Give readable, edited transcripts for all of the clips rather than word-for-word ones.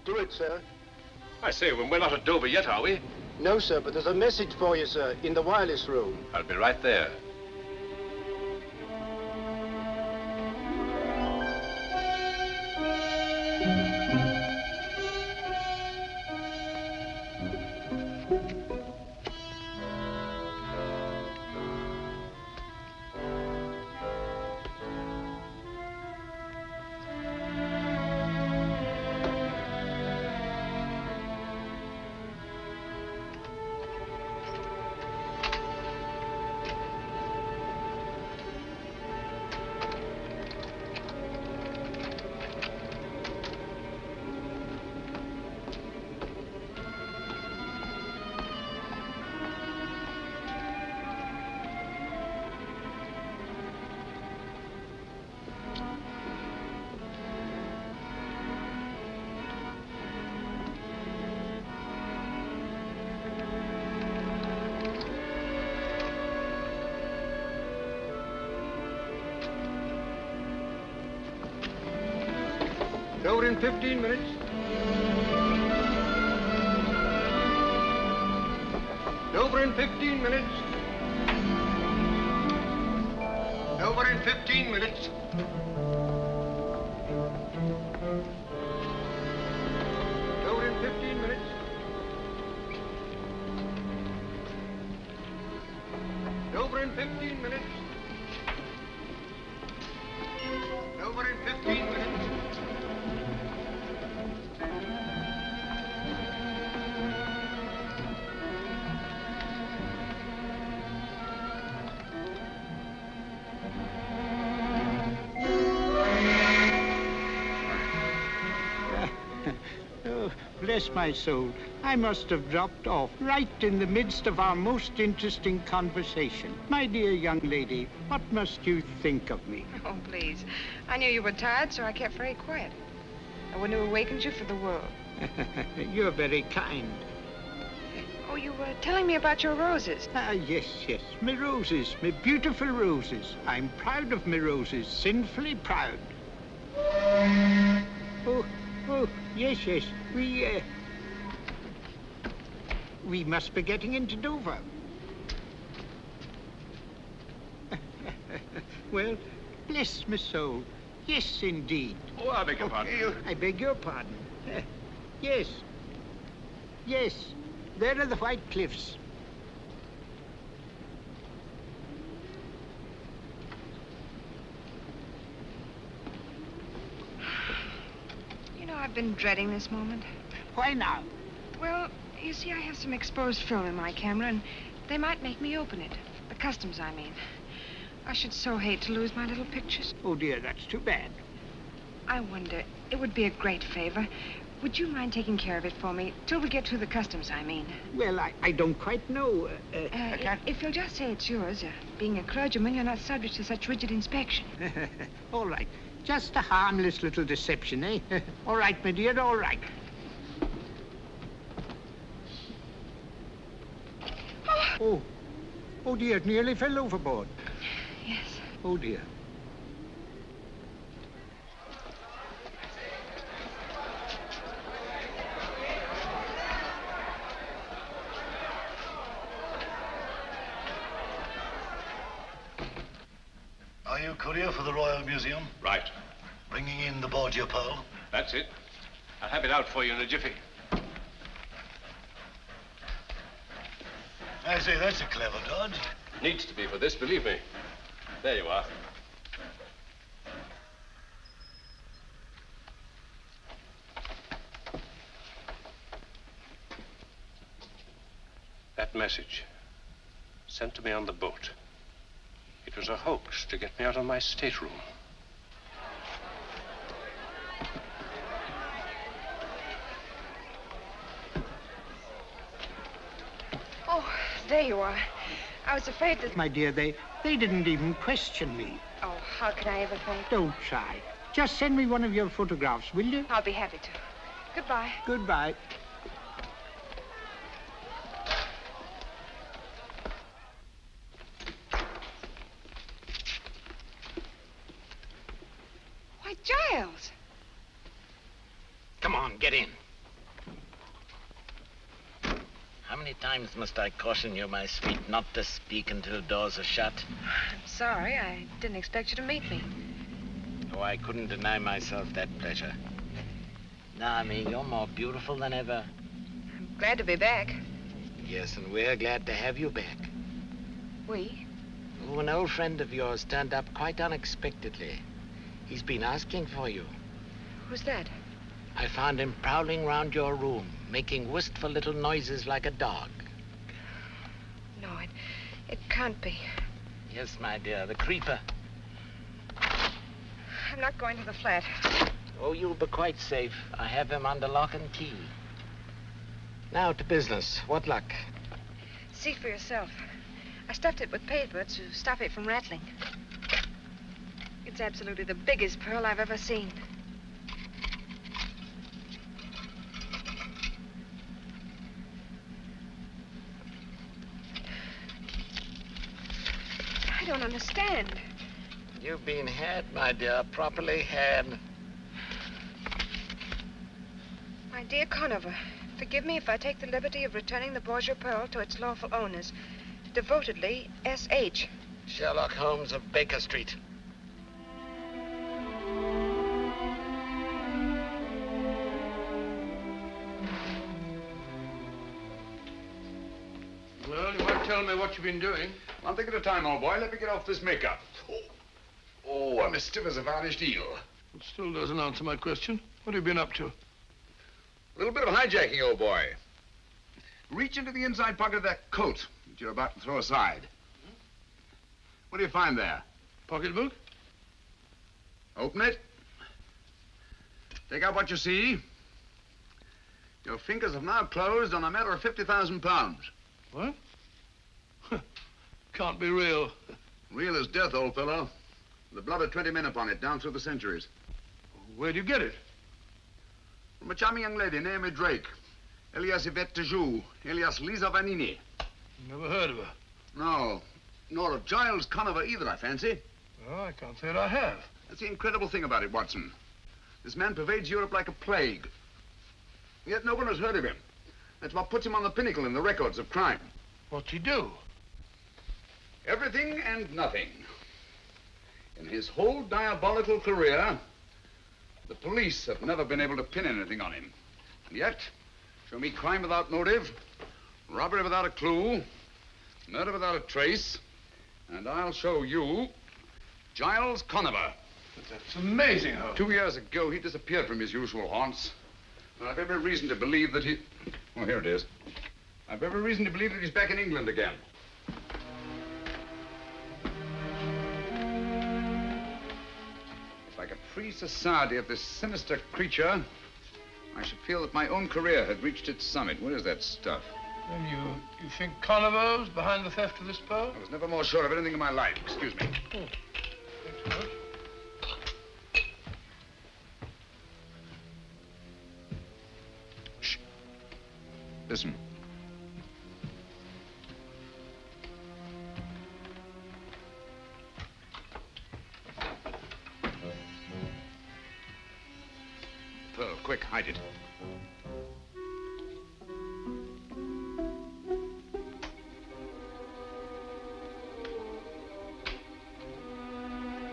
Do it, sir. I say, we're not at Dover yet, are we? No, sir, but there's a message for you, sir, in the wireless room. I'll be right there. Over in 15 minutes. Over in 15 minutes. Over in 15 minutes. Over in 15 minutes. Over in 15 minutes. Over in 15 minutes. Bless my soul, I must have dropped off right in the midst of our most interesting conversation. My dear young lady, what must you think of me? Oh, please. I knew you were tired, so I kept very quiet. I wouldn't have awakened you for the world. You're very kind. Oh, you were telling me about your roses. Yes, me roses, me beautiful roses. I'm proud of me roses, sinfully proud. Oh, yes, we must be getting into Dover. Well, bless my soul. Yes, indeed. Oh, I beg your pardon. I beg your pardon. Yes. There are the White Cliffs. You know, I've been dreading this moment. Why now? Well, you see, I have some exposed film in my camera, and they might make me open it. The customs, I mean. I should so hate to lose my little pictures. Oh, dear, that's too bad. I wonder, it would be a great favor. Would you mind taking care of it for me? Till we get through the customs, I mean. Well, I don't quite know. I can't... If you'll just say it's yours, being a clergyman, you're not subject to such rigid inspection. All right. Just a harmless little deception, eh? All right, my dear, all right. Oh, dear, it nearly fell overboard. Yes. Oh, dear. Are you courier for the Royal Museum? Right. Bringing in the Borgia pearl? That's it. I'll have it out for you in a jiffy. I say, that's a clever dodge. Needs to be for this, believe me. There you are. That message, sent to me on the boat. It was a hoax to get me out of my stateroom. Oh, there you are. I was afraid that... My dear, they didn't even question me. Oh, how can I ever thank... Don't try. Just send me one of your photographs, will you? I'll be happy to. Goodbye. Goodbye. Why, Giles! Come on, get in. How many times must I caution you, my sweet, not to speak until doors are shut? I'm sorry. I didn't expect you to meet me. Oh, I couldn't deny myself that pleasure. Naomi, you're more beautiful than ever. I'm glad to be back. Yes, and we're glad to have you back. We? Oh, an old friend of yours turned up quite unexpectedly. He's been asking for you. Who's that? I found him prowling round your room, making wistful little noises like a dog. No, it can't be. Yes, my dear, the creeper. I'm not going to the flat. Oh, you'll be quite safe. I have him under lock and key. Now to business. What luck? See for yourself. I stuffed it with paper to stop it from rattling. It's absolutely the biggest pearl I've ever seen. I don't understand. You've been had, my dear, properly had. My dear Conover, forgive me if I take the liberty of returning the Borgia pearl to its lawful owners. Devotedly, S.H. Sherlock Holmes of Baker Street. Well, you might tell me what you've been doing. One thing at a time, old boy. Let me get off this makeup. Oh, I'm as stiff as a varnished eel. It still doesn't answer my question. What have you been up to? A little bit of hijacking, old boy. Reach into the inside pocket of that coat that you're about to throw aside. What do you find there? Pocketbook? Open it. Take out what you see. Your fingers have now closed on a matter of 50,000 pounds. What? Can't be real. Real as death, old fellow. The blood of 20 men upon it, down through the centuries. Where'd you get it? From a charming young lady, Naomi Drake. Alias Yvette Tejou, alias Lisa Vanini. Never heard of her. No, nor of Giles Conover either, I fancy. Well, I can't say that I have. That's the incredible thing about it, Watson. This man pervades Europe like a plague. Yet no one has heard of him. That's what puts him on the pinnacle in the records of crime. What'd he do? Everything and nothing. In his whole diabolical career, the police have never been able to pin anything on him. And yet, show me crime without motive, robbery without a clue, murder without a trace, and I'll show you Giles Conover. That's amazing, Holmes. 2 years ago, he disappeared from his usual haunts. And I've every reason to believe that he... Oh, here it is. I've every reason to believe that he's back in England again. If I could free society of this sinister creature, I should feel that my own career had reached its summit. What is that stuff? And you think Conover's behind the theft of this pearl? I was never more sure of anything in my life. Excuse me. Thanks so much. Shh. Listen. Pearl, quick, hide it.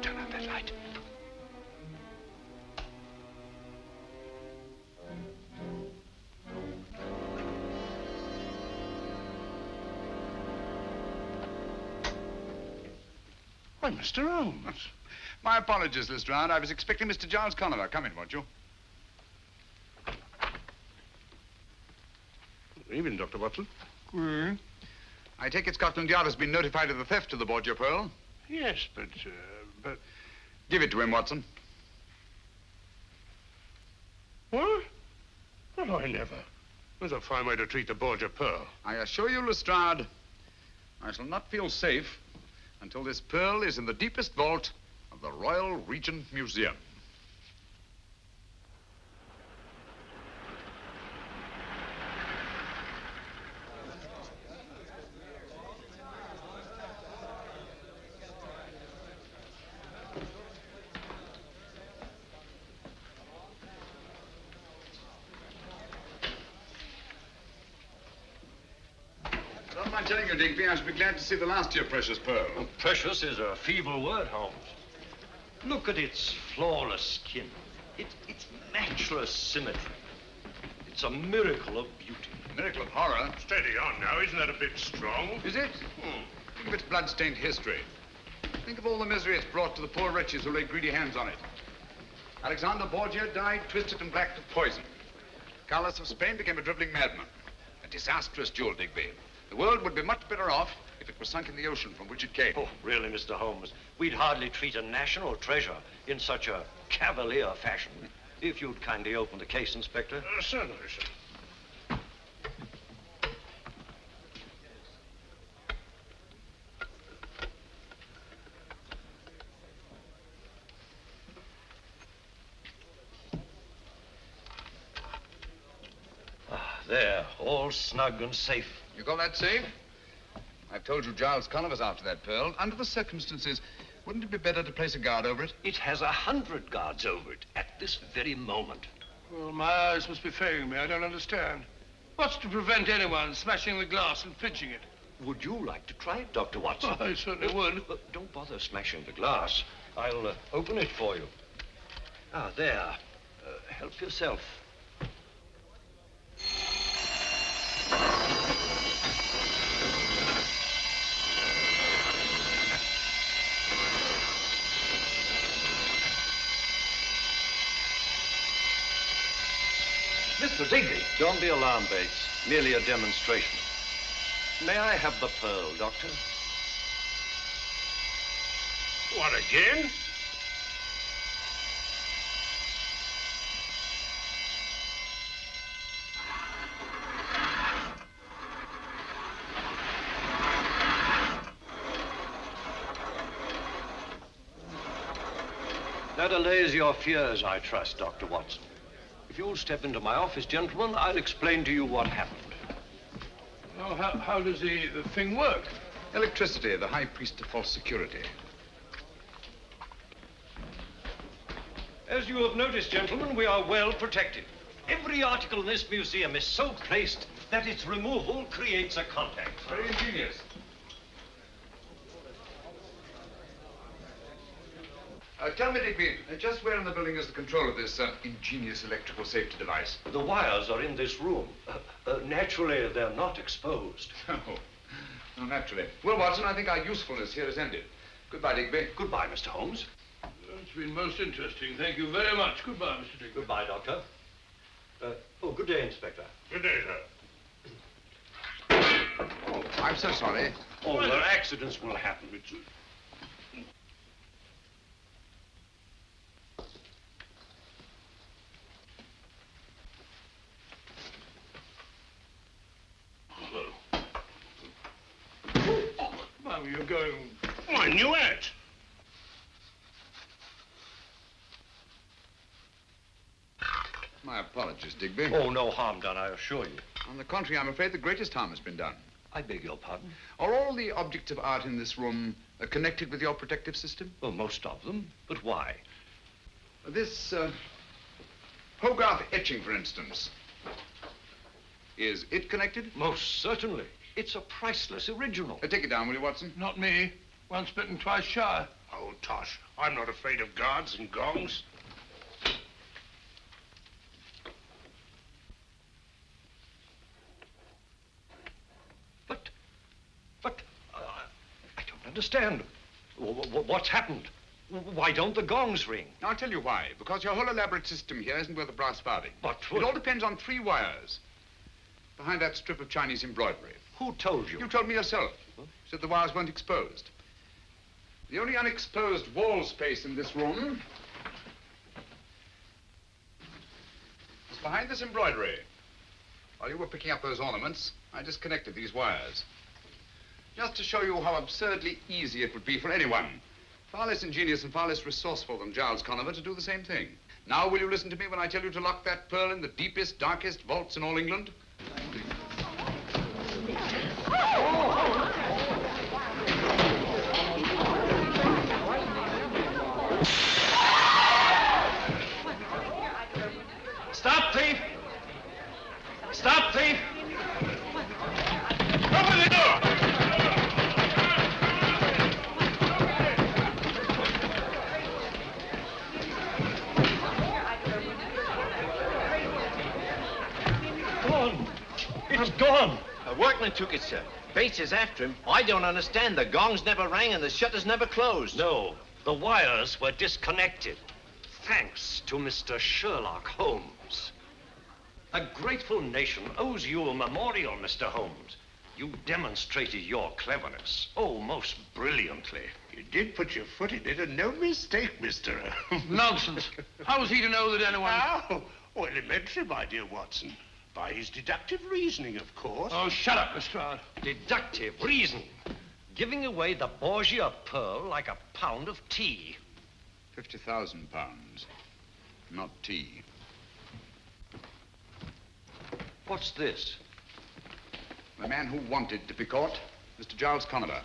Turn on that light. Why, Mr. Holmes. My apologies, Lestrade. I was expecting Mr. Giles Conover. Come in, won't you? Evening, Dr. Watson. I take it Scotland Yard has been notified of the theft of the Borgia pearl. Yes, but... Give it to him, Watson. What? Well, I never. That's a fine way to treat the Borgia pearl. I assure you, Lestrade, I shall not feel safe until this pearl is in the deepest vault of the Royal Regent Museum. am I telling you, Digby? I should be glad to see the last of your precious pearl. Well, precious is a feeble word, Holmes. Look at its flawless skin. Its matchless symmetry. It's a miracle of beauty. Miracle of horror. Steady on now. Isn't that a bit strong? Is it? Think of its blood-stained history. Think of all the misery it's brought to the poor wretches who laid greedy hands on it. Alexander Borgia died twisted and black with poison. Carlos of Spain became a driveling madman. A disastrous jewel, Digby. The world would be much better off if it were sunk in the ocean from which it came. Oh, really, Mr. Holmes? We'd hardly treat a national treasure in such a cavalier fashion. If you'd kindly open the case, Inspector. Certainly, sir. There, all snug and safe. You call that safe? I've told you Giles Conniver's after that pearl. Under the circumstances, wouldn't it be better to place a guard over it? It has 100 guards over it at this very moment. Well, my eyes must be failing me. I don't understand. What's to prevent anyone smashing the glass and pinching it? Would you like to try it, Dr. Watson? I certainly would. Don't bother smashing the glass. I'll open it for you. Ah, there. Help yourself. Mr. Digby. Don't be alarmed, Bates. Merely a demonstration. May I have the pearl, Doctor? What, again? That allays your fears, I trust, Dr. Watson. If you'll step into my office, gentlemen, I'll explain to you what happened. Oh, how does the thing work? Electricity, the high priest of false security. As you have noticed, gentlemen, we are well protected. Every article in this museum is so placed that its removal creates a contact. Very ingenious. Tell me, Digby, just where in the building is the control of this ingenious electrical safety device? The wires are in this room. Naturally, they're not exposed. Oh, naturally. Well, Watson, I think our usefulness here is ended. Goodbye, Digby. Goodbye, Mr. Holmes. It's been most interesting. Thank you very much. Goodbye, Mr. Digby. Goodbye, Doctor. Good day, Inspector. Good day, sir. Oh, I'm so sorry. Oh, well, accidents will happen. Well, you're going... Oh, I knew it. My apologies, Digby. Oh, no harm done, I assure you. On the contrary, I'm afraid the greatest harm has been done. I beg your pardon? Are all the objects of art in this room connected with your protective system? Well, most of them. But why? This Hogarth etching, for instance. Is it connected? Most certainly. It's a priceless original. Take it down, will you, Watson? Not me. Once bitten, twice shy. Oh, tosh. I'm not afraid of guards and gongs. But, I don't understand. What's happened? Why don't the gongs ring? I'll tell you why. Because your whole elaborate system here isn't worth a brass farthing. But it all depends on 3 wires. Behind that strip of Chinese embroidery. Who told you? You told me yourself. You said the wires weren't exposed. The only unexposed wall space in this room is behind this embroidery. While you were picking up those ornaments, I disconnected these wires. Just to show you how absurdly easy it would be for anyone, far less ingenious and far less resourceful than Giles Conniver, to do the same thing. Now, will you listen to me when I tell you to lock that pearl in the deepest, darkest vaults in all England? Stop, thief! Stop, thief! Open the door! Gone. It's gone. A workman took it, sir. Bates is after him. I don't understand. The gongs never rang and the shutters never closed. No, the wires were disconnected. Thanks to Mr. Sherlock Holmes. A grateful nation owes you a memorial, Mr. Holmes. You demonstrated your cleverness, oh, most brilliantly. You did put your foot in it, and no mistake, Mr. Nonsense. How was he to know that anyone... How? Oh, elementary, my dear Watson. By his deductive reasoning, of course. Oh, shut up, Lestrade. Deductive reasoning. Giving away the Borgia pearl like a pound of tea. 50,000 pounds. Not tea. What's this? The man who wanted to be caught, Mr. Giles Conover.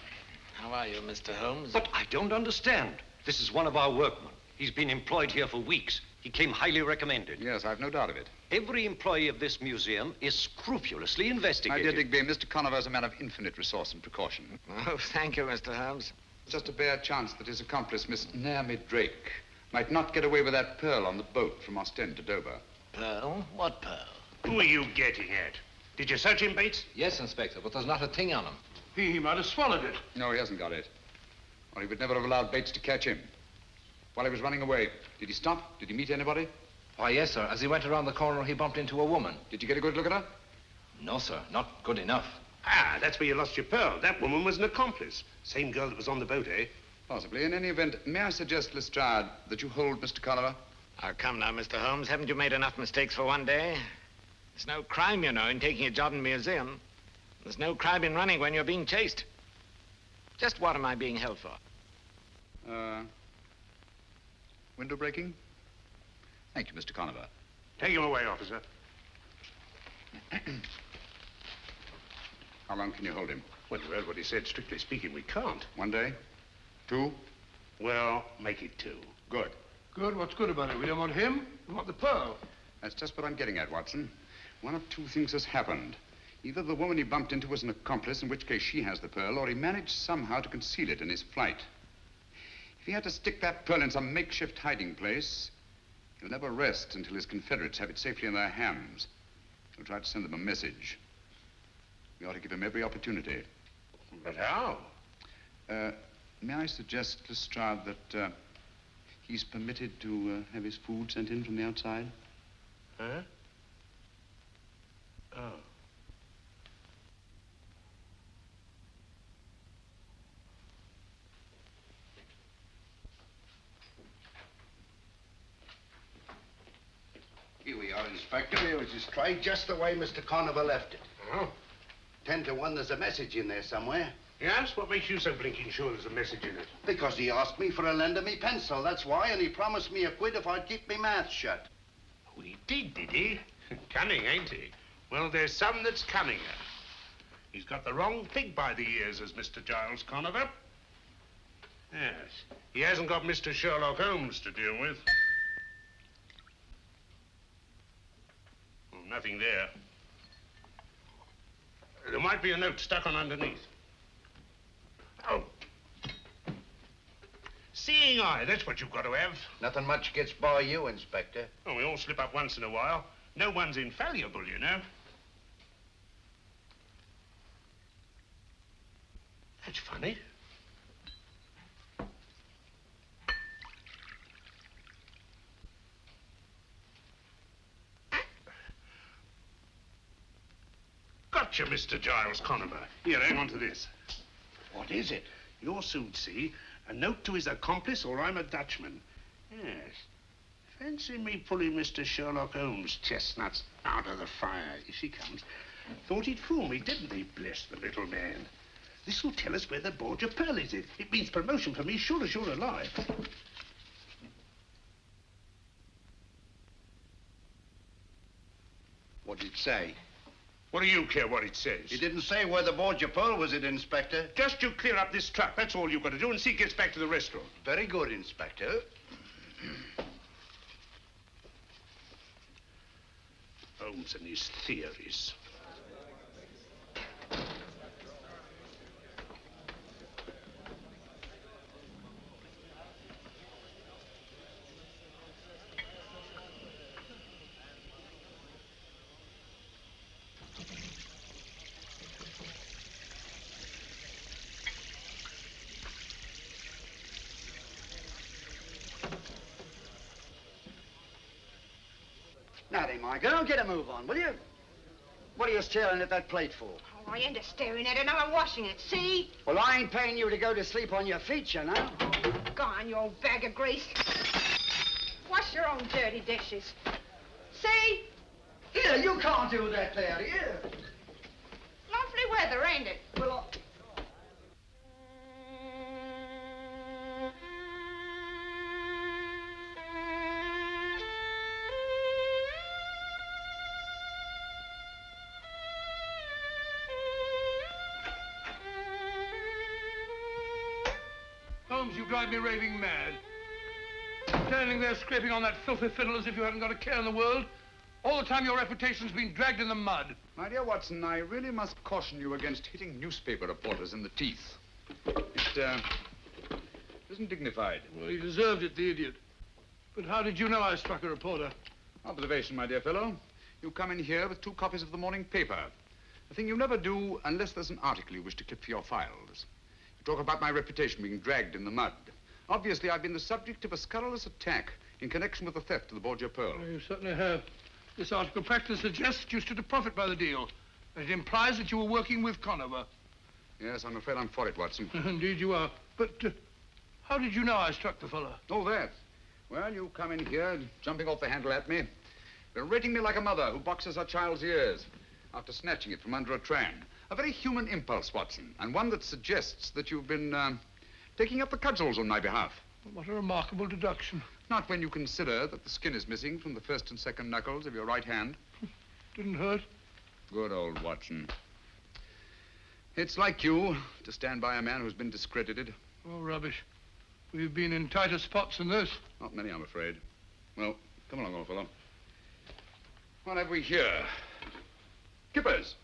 How are you, Mr. Holmes? But I don't understand. This is one of our workmen. He's been employed here for weeks. He came highly recommended. Yes, I've no doubt of it. Every employee of this museum is scrupulously My investigated. dear Digby, Mr. Conover is a man of infinite resource and precaution. Oh, thank you, Mr. Holmes. It's just a bare chance that his accomplice, Miss Naomi Drake, might not get away with that pearl on the boat from Ostend to Dover. Pearl? What pearl? Who are you getting at? Did you search him, Bates? Yes, Inspector, but there's not a thing on him. He might have swallowed it. No, he hasn't got it. Or he would never have allowed Bates to catch him. While he was running away, did he stop? Did he meet anybody? Why, yes, sir. As he went around the corner, he bumped into a woman. Did you get a good look at her? No, sir. Not good enough. Ah, that's where you lost your pearl. That woman was an accomplice. Same girl that was on the boat, eh? Possibly. In any event, may I suggest, Lestrade, that you hold Mr. Conover? Oh, come now, Mr. Holmes. Haven't you made enough mistakes for one day? There's no crime, you know, in taking a job in a museum. There's no crime in running when you're being chased. Just what am I being held for? Window breaking? Thank you, Mr. Conover. Take him away, officer. How long can you hold him? Well, you heard what he said. Strictly speaking, we can't. 1 day? 2? Well, make it 2. Good. Good? What's good about it? We don't want him. We want the pearl. That's just what I'm getting at, Watson. One of two things has happened. Either the woman he bumped into was an accomplice, in which case she has the pearl, or he managed somehow to conceal it in his flight. If he had to stick that pearl in some makeshift hiding place, he'll never rest until his Confederates have it safely in their hands. He'll try to send them a message. We ought to give him every opportunity. But how? May I suggest, Lestrade, that he's permitted to have his food sent in from the outside? Huh? Oh. Here we are, Inspector. Here was his tray, just the way Mr. Conover left it. Oh? 10 to 1, there's a message in there somewhere. Yes? What makes you so blinking sure there's a message in it? Because he asked me for a lend of me pencil, that's why, and he promised me a quid if I'd keep me mouth shut. Oh, he did he? Cunning, ain't he? Well, there's some that's cunninger. He's got the wrong pig by the ears, as Mr. Giles Conover. Yes. He hasn't got Mr. Sherlock Holmes to deal with. Well, nothing there. There might be a note stuck on underneath. Oh. Seeing eye, that's what you've got to have. Nothing much gets by you, Inspector. Oh, we all slip up once in a while. No one's infallible, you know. That's funny. Gotcha, Mr. Giles Conover. Here, hang on to this. What is it? You'll soon see. A note to his accomplice, or I'm a Dutchman. Yes. Fancy me pulling Mr. Sherlock Holmes' chestnuts out of the fire. Here she comes. Thought he'd fool me, didn't he? Bless the little man. This'll tell us where the Borgia pearl is. It means promotion for me, sure as you're alive. What did it say? What do you care what it says? He didn't say where the Borgia pearl was, Inspector. Just you clear up this truck. That's all you've got to do, and see it gets back to the restaurant. Very good, Inspector. Holmes and his theories. Matty, my girl, get a move on, will you? What are you staring at that plate for? Oh, I ain't a staring at it. Now I'm washing it. See? Well, I ain't paying you to go to sleep on your feet, you know. Go on, you old bag of grease. Wash your own dirty dishes. See? Here, you can't do that there, here. Lovely weather, ain't it? Well, Holmes, you drive me raving mad. Standing there scraping on that filthy fiddle as if you hadn't got a care in the world. All the time your reputation's been dragged in the mud. My dear Watson, I really must caution you against hitting newspaper reporters in the teeth. It isn't dignified. Well, he deserved it, the idiot. But how did you know I struck a reporter? Observation, my dear fellow. You come in here with 2 copies of the morning paper. A thing you never do unless there's an article you wish to clip for your files. You talk about my reputation being dragged in the mud. Obviously, I've been the subject of a scurrilous attack in connection with the theft of the Borgia Pearl. Well, you certainly have. This article practically suggests you stood to profit by the deal. And it implies that you were working with Conover. Yes, I'm afraid I'm for it, Watson. Indeed you are. But how did you know I struck the fellow? Oh, that. Well, you come in here, jumping off the handle at me, berating me like a mother who boxes her child's ears after snatching it from under a tram. A very human impulse, Watson, and one that suggests that you've been taking up the cudgels on my behalf. What a remarkable deduction. Not when you consider that the skin is missing from the first and second knuckles of your right hand. Didn't hurt. Good old Watson. It's like you to stand by a man who's been discredited. Oh, rubbish. We've been in tighter spots than this. Not many, I'm afraid. Well, come along, old fellow. What have we here? Kippers.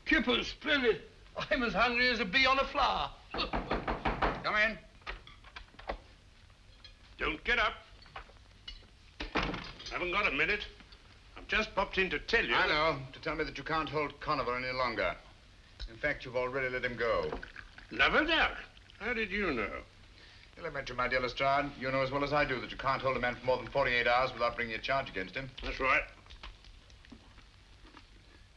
Kippers, splendid. I'm as hungry as a bee on a flower. Come in. Don't get up. Haven't got a minute. I've just popped in to tell you. I know. To tell me that you can't hold Conover any longer. In fact, you've already let him go. Never doubt. How did you know? Elementary, my dear Lestrade. You know as well as I do that you can't hold a man for more than 48 hours without bringing a charge against him. That's right.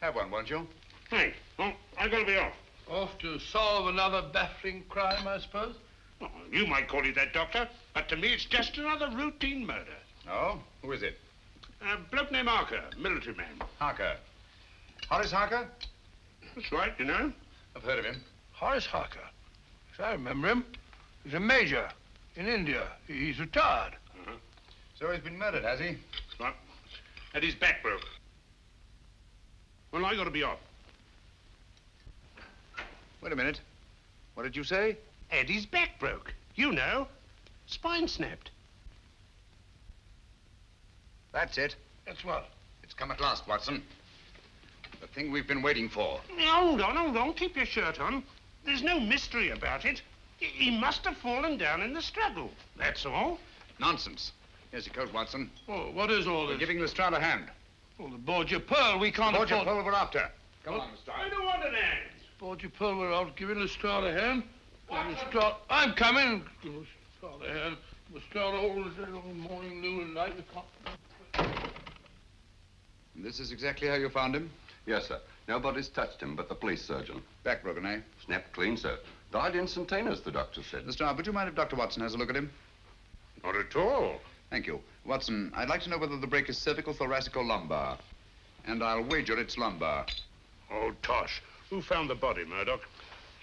Have one, won't you? Thanks. Oh, I've got to be off. Off to solve another baffling crime, I suppose? Oh, you might call it that, Doctor, but to me it's just another routine murder. Oh? Who is it? A bloke named Harker, military man. Harker. Horace Harker? That's right, you know. I've heard of him. Horace Harker. Yes, I remember him. He's a major in India. He's retired. So he's been murdered, has he? Right. And his back broke. Well, I got to be off. Wait a minute. What did you say? Eddie's back broke. You know. Spine snapped. That's it. That's what? It's come at last, Watson. The thing we've been waiting for. Hold on. Keep your shirt on. There's no mystery about it. He must have fallen down in the struggle. That's all. Nonsense. Here's your coat, Watson. Oh, what is all We're this? giving Lestrade a hand. Oh, the Borgia Pearl. We can't Borgia afford... Pearl we're after. Come along, Lestrade. I don't want an hand. Borgia Pearl, we're out giving Lestrade a hand. Lestrade... I'm coming. Give Lestrade a hand. Lestrade all morning, noon, and night. We can't... This is exactly how you found him? Yes, sir. Nobody's touched him but the police surgeon. Back broken, eh? Snapped clean, sir. Died instantaneous, the doctor said. Lestrade, would you mind if Dr. Watson has a look at him? Not at all. Thank you. Watson, I'd like to know whether the break is cervical, thoracic, or lumbar. And I'll wager it's lumbar. Oh, tosh. Who found the body, Murdoch?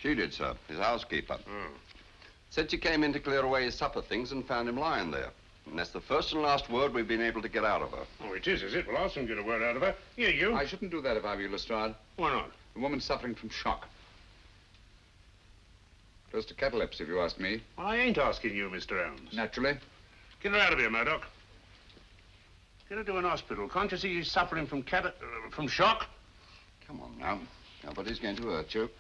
She did, sir. His housekeeper. Oh. Said she came in to clear away his supper things and found him lying there. And that's the first and last word we've been able to get out of her. Oh, it is it? Well, I'll soon get a word out of her. Here, you. I shouldn't do that if I were you, Lestrade. Why not? The woman's suffering from shock. Close to catalepsy, if you ask me. Well, I ain't asking you, Mr. Elms. Naturally. Get her out of here, Murdoch. Get her to an hospital. Can't you see he's suffering from from shock? Come on now. Nobody's going to hurt you.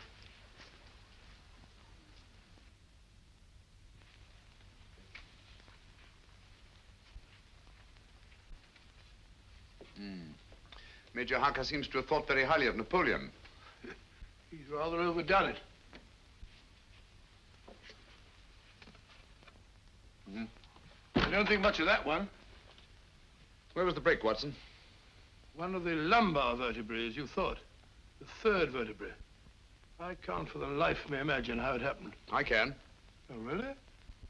Major Harker seems to have thought very highly of Napoleon. He's rather overdone it. Mm-hmm. I don't think much of that one. Where was the break, Watson? One of the lumbar vertebrae, as you thought. The third vertebrae. I can't for the life of me imagine how it happened. I can. Oh, really?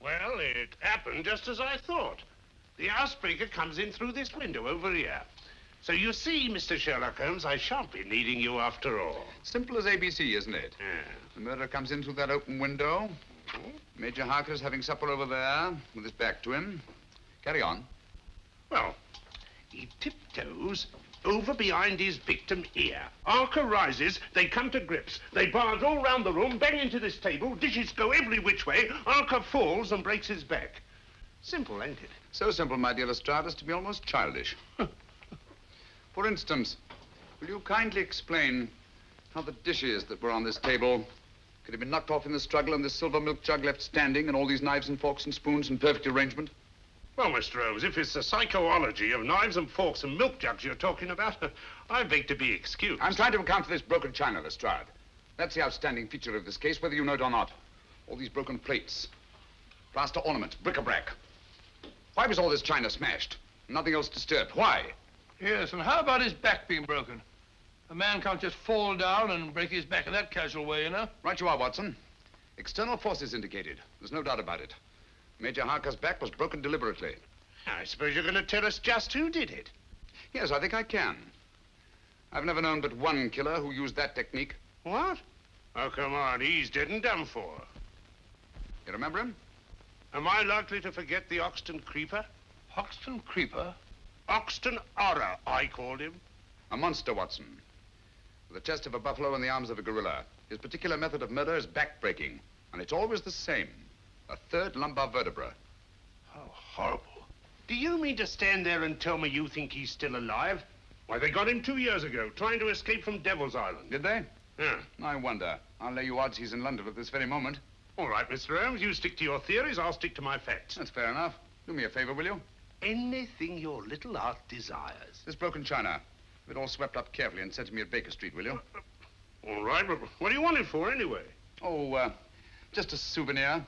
Well, it happened just as I thought. The housebreaker comes in through this window over here. So you see, Mr. Sherlock Holmes, I shan't be needing you after all. Simple as ABC, isn't it? Yeah. The murderer comes in through that open window. Major Harker's having supper over there with his back to him. Carry on. Well, he tiptoes over behind his victim ear. Harker rises, they come to grips. They barge all round the room, bang into this table, dishes go every which way. Harker falls and breaks his back. Simple, ain't it? So simple, my dear Lestrade, as to be almost childish. For instance, will you kindly explain how the dishes that were on this table could have been knocked off in the struggle and this silver milk jug left standing and all these knives and forks and spoons in perfect arrangement? Well, Mr. Holmes, if it's the psychology of knives and forks and milk jugs you're talking about, I beg to be excused. I'm trying to account for this broken china, Lestrade. That's the outstanding feature of this case, whether you know it or not. All these broken plates, plaster ornaments, bric-a-brac. Why was all this china smashed? Nothing else disturbed. Why? Yes, and how about his back being broken? A man can't just fall down and break his back in that casual way, you know? Right you are, Watson. External forces indicated. There's no doubt about it. Major Harker's back was broken deliberately. I suppose you're going to tell us just who did it. Yes, I think I can. I've never known but one killer who used that technique. What? Oh, come on, he's dead and done for. You remember him? Am I likely to forget the Oxton Creeper? Hoxton Creeper? Oxton Horror, I called him. A monster, Watson. With the chest of a buffalo and the arms of a gorilla. His particular method of murder is back-breaking. And it's always the same. A third lumbar vertebra. How horrible. Do you mean to stand there and tell me you think he's still alive? Why, they got him 2 years ago, trying to escape from Devil's Island. Did they? Yeah. I wonder. I'll lay you odds he's in London at this very moment. All right, Mr. Holmes, you stick to your theories, I'll stick to my facts. That's fair enough. Do me a favor, will you? Anything your little art desires. This broken china. Have it all swept up carefully and sent to me at Baker Street, will you? All right, but what do you want it for, anyway? Oh, just a souvenir.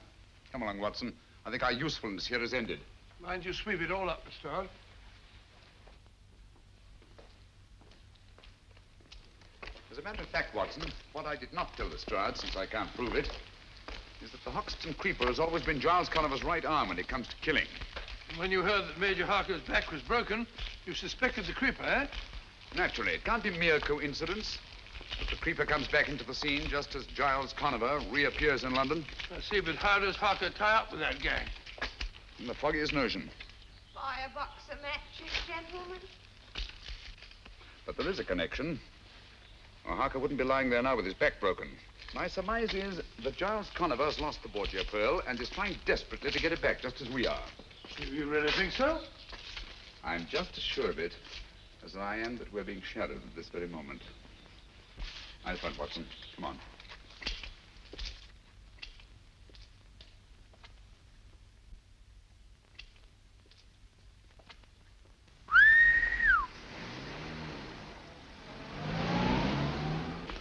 Come along, Watson. I think our usefulness here is ended. Mind you sweep it all up, Lestrade. As a matter of fact, Watson, what I did not tell Lestrade, since I can't prove it, is that the Hoxton Creeper has always been Giles Conover's right arm when it comes to killing. When you heard that Major Harker's back was broken, you suspected the Creeper, eh? Naturally, it can't be mere coincidence. But the Creeper comes back into the scene just as Giles Conover reappears in London. I see, but how does Harker tie up with that gang? In the foggiest notion. Buy a box of matches, gentlemen. But there is a connection. Or Harker wouldn't be lying there now with his back broken. My surmise is that Giles Conover's lost the Borgia pearl and is trying desperately to get it back, just as we are. You really think so? I'm just as sure of it as I am that we're being shadowed at this very moment. Nice one, Watson. Come on.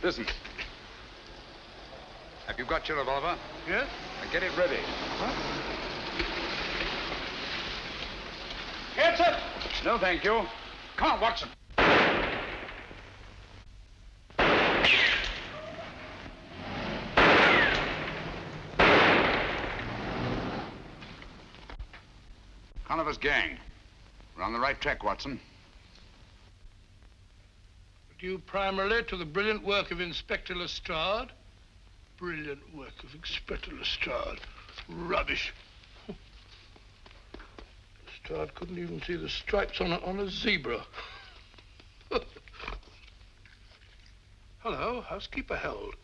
Listen. Have you got your revolver? Yes? Now get it ready. Huh? Gets it! No, thank you. Come on, Watson. Conover's gang. We're on the right track, Watson. Due primarily to the brilliant work of Inspector Lestrade. Brilliant work of Inspector Lestrade. Rubbish. Lestrade couldn't even see the stripes on a zebra. Hello, housekeeper held.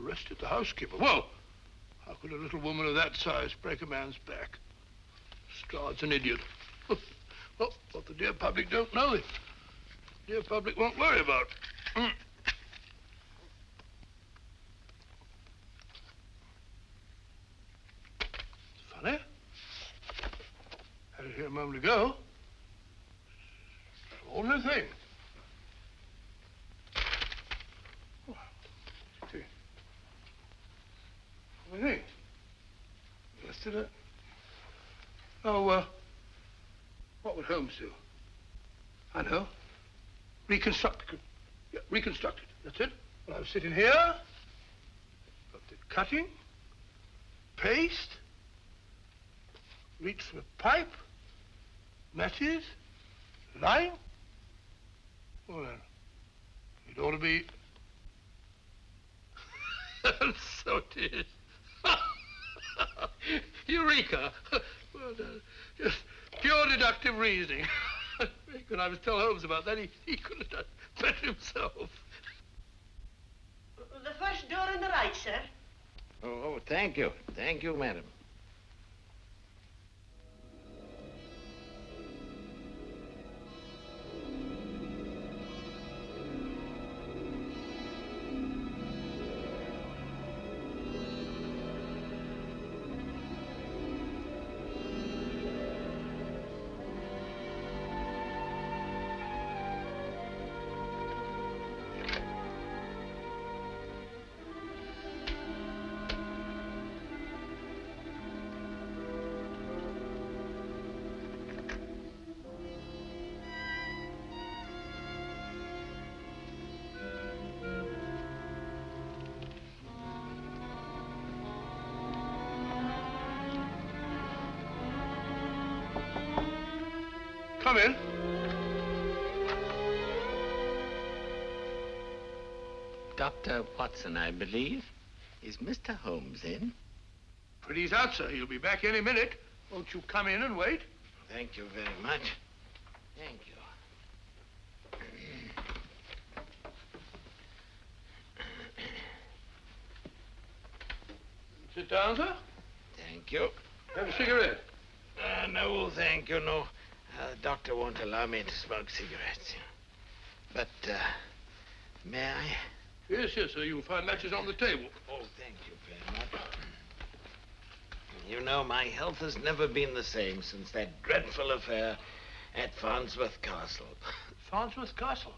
Arrested the housekeeper. Well, how could a little woman of that size break a man's back? Lestrade's an idiot. Well, what the dear public don't know, the dear public won't worry about. It's funny. Had it here a moment ago. Only thing. Oh, see. Only thing. Yesterday. Oh, what would Holmes do? I know. reconstructed. Yeah, reconstructed. That's it. Well, I was sitting here, got the cutting, paste, reach for a pipe, matches, line. Well, then, it ought to be... So it is. Eureka! Well done. Just pure deductive reasoning. When I was telling Holmes about that, he could have done better himself. The first door on the right, sir. Oh, thank you. Thank you, madam. Come in. Dr. Watson, I believe. Is Mr. Holmes in? Pretty's out, sir. He'll be back any minute. Won't you come in and wait? Thank you very much. Thank you. Sit down, sir. Thank you. Have a cigarette? No, thank you, no. The doctor won't allow me to smoke cigarettes. But, may I? Yes, yes, sir. You'll find matches on the table. Oh, thank you very much. You know, my health has never been the same since that dreadful affair at Farnsworth Castle. Farnsworth Castle?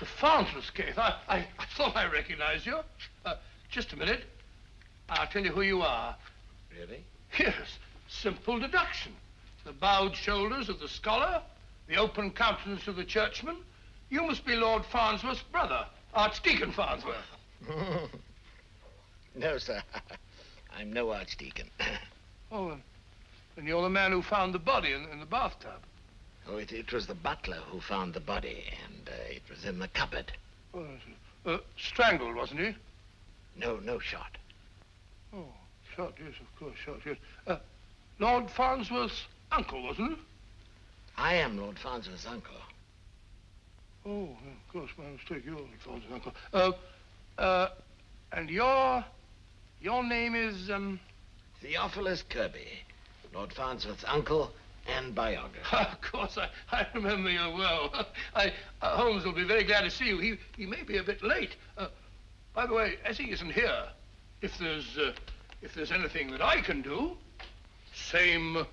The Farnsworth case. I thought I recognized you. Just a minute. I'll tell you who you are. Really? Yes. Simple deduction. The bowed shoulders of the scholar, the open countenance of the churchman. You must be Lord Farnsworth's brother, Archdeacon Farnsworth. No, sir. I'm no archdeacon. Oh, then you're the man who found the body in the bathtub. Oh, it was the butler who found the body, and it was in the cupboard. Oh, strangled, wasn't he? No shot. Oh, shot, yes, of course, shot, yes. Lord Farnsworth's uncle, wasn't he? I am Lord Farnsworth's uncle. Oh, yeah, of course, my mistake. You're Lord Farnsworth's uncle. And your name is, Theophilus Kirby, Lord Farnsworth's uncle and biographer. Of course, I remember you well. Holmes will be very glad to see you. He may be a bit late. By the way, as he isn't here, if there's anything that I can do, same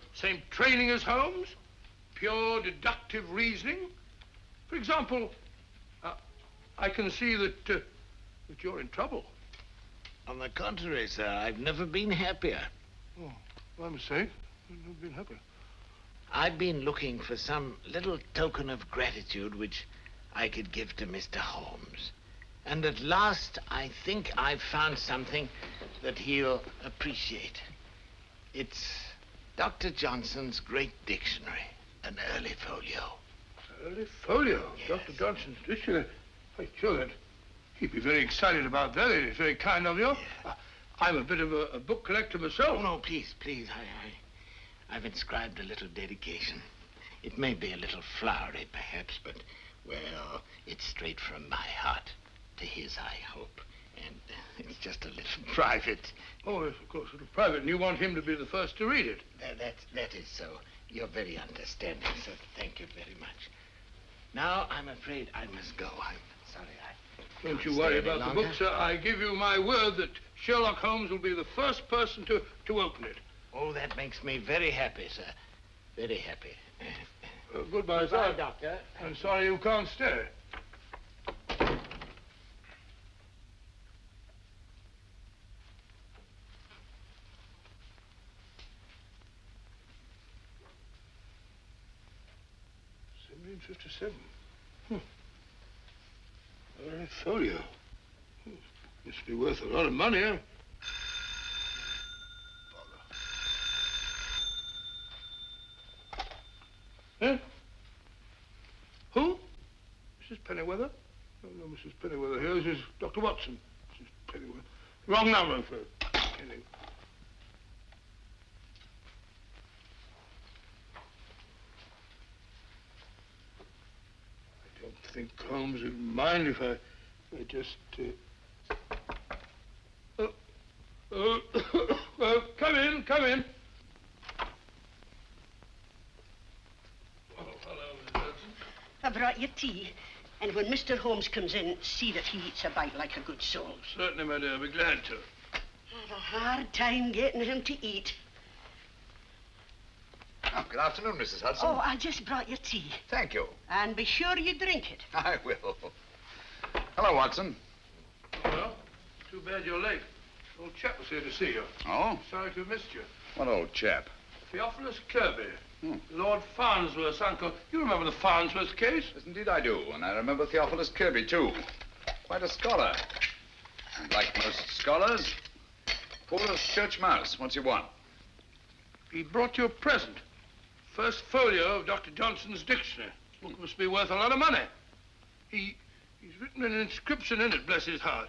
training as Holmes, pure deductive reasoning. For example, I can see that you're in trouble. On the contrary, sir, I've never been happier. Oh, my mistake. I've never been happier. I've been looking for some little token of gratitude which I could give to Mr. Holmes. And at last, I think I've found something that he'll appreciate. It's Dr. Johnson's great dictionary, an early folio. Early folio? Yes. Dr. Johnson's dictionary? I'm sure that he'd be very excited about that. It's very kind of you. Yeah. I'm a bit of a book collector myself. Oh, no, please. I've inscribed a little dedication. It may be a little flowery, perhaps, but, well, it's straight from my heart to his, I hope. And it's just a little private. Oh, yes, of course, a little private. And you want him to be the first to read it? That is so. You're very understanding, sir. Thank you very much. Now, I'm afraid I must go. I'm sorry Don't you worry about the book, sir. I give you my word that Sherlock Holmes will be the first person to open it. Oh, that makes me very happy, sir. Very happy. Goodbye, sir. Goodbye, Doctor. I'm sorry you can't stay. '57. Folio. Must be worth a lot of money, huh? Huh? Who? Mrs. Pennyweather? Oh, no, Mrs. Pennyweather here. This is Dr. Watson. Mrs. Pennyweather. Wrong number, for Penny. I don't think Holmes would mind if I just... come in, come in. I brought you tea. And when Mr. Holmes comes in, see that he eats a bite like a good soul. Certainly, my dear. I'll be glad to. I have a hard time getting him to eat. Oh, good afternoon, Mrs. Hudson. Oh, I just brought you tea. Thank you. And be sure you drink it. I will. Hello, Watson. Well, too bad you're late. Old chap was here to see you. Oh? Sorry to have missed you. What old chap? Theophilus Kirby. Lord Farnsworth's uncle. You remember the Farnsworth case? Yes, indeed I do. And I remember Theophilus Kirby, too. Quite a scholar. And like most scholars, poor as church mouse. What's he want? He brought you a present. First folio of Dr. Johnson's dictionary. Book must be worth a lot of money. He's written an inscription in it, bless his heart,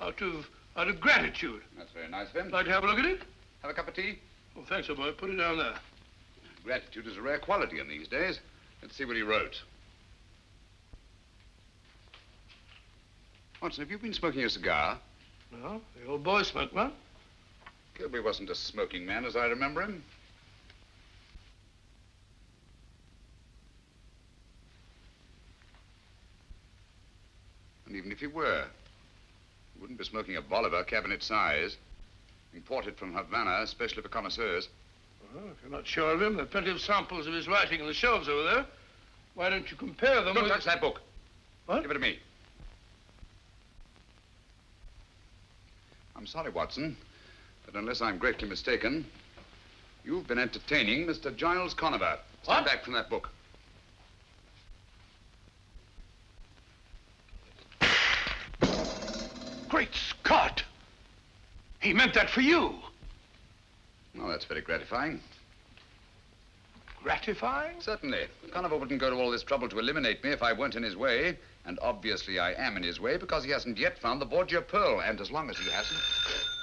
out of gratitude. That's very nice of him. Like to have a look at it? Have a cup of tea? Oh, thanks, old boy. Put it down there. Gratitude is a rare quality in these days. Let's see what he wrote. Watson, have you been smoking a cigar? No, the old boy smoked one. Kirby wasn't a smoking man as I remember him. And even if he were, he wouldn't be smoking a Bolivar cabinet size, imported from Havana, especially for connoisseurs. Well, if you're not sure of him, there are plenty of samples of his writing on the shelves over there. Why don't you compare them Don't with... touch that book. What? Give it to me. I'm sorry, Watson, but unless I'm greatly mistaken, you've been entertaining Mr. Giles Conover. Stand back from that book. Great Scott! He meant that for you. Oh, that's very gratifying. Gratifying? Certainly. Conover wouldn't go to all this trouble to eliminate me if I weren't in his way. And obviously I am in his way because he hasn't yet found the Borgia pearl. And as long as he hasn't...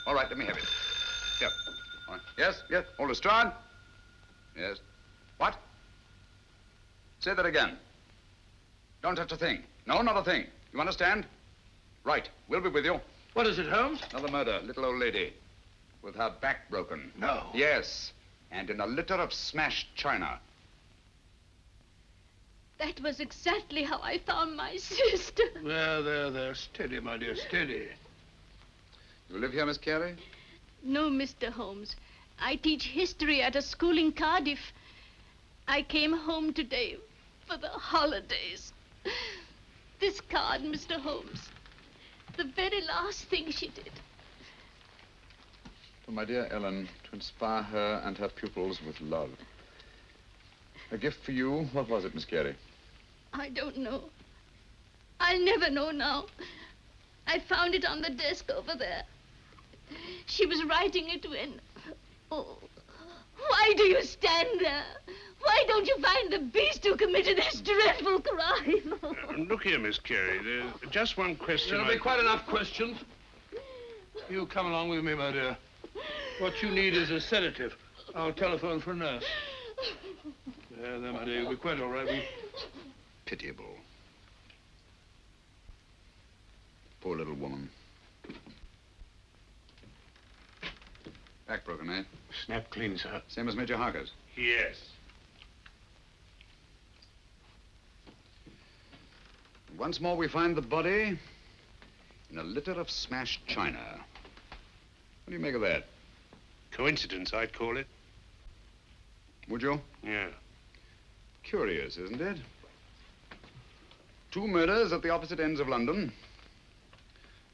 All right, let me have it. Here. All right. Yes, yes. Hold Lestrade. Yes. What? Say that again. Don't touch a thing. No, not a thing. You understand? Right. We'll be with you. What is it, Holmes? Another murder. Little old lady. With her back broken. No. Yes. And in a litter of smashed china. That was exactly how I found my sister. There. Steady, my dear, steady. You live here, Miss Carey? No, Mr. Holmes. I teach history at a school in Cardiff. I came home today for the holidays. This card, Mr. Holmes. The very last thing she did. For my dear Ellen, to inspire her and her pupils with love. A gift for you. What was it, Miss Carey? I don't know. I'll never know now. I found it on the desk over there. She was writing it when... Oh, why do you stand there? Why don't you find the beast who committed this dreadful crime? Look here, Miss Carey. There's just one question. There'll be quite enough questions. You come along with me, my dear. What you need is a sedative. I'll telephone for a nurse. There, my dear. You'll be quite all right. Pitiable. Poor little woman. Back broken, eh? Snap clean, sir. Same as Major Harker's? Yes. Once more we find the body in a litter of smashed china. What do you make of that? Coincidence, I'd call it. Would you? Yeah. Curious, isn't it? 2 murders at the opposite ends of London.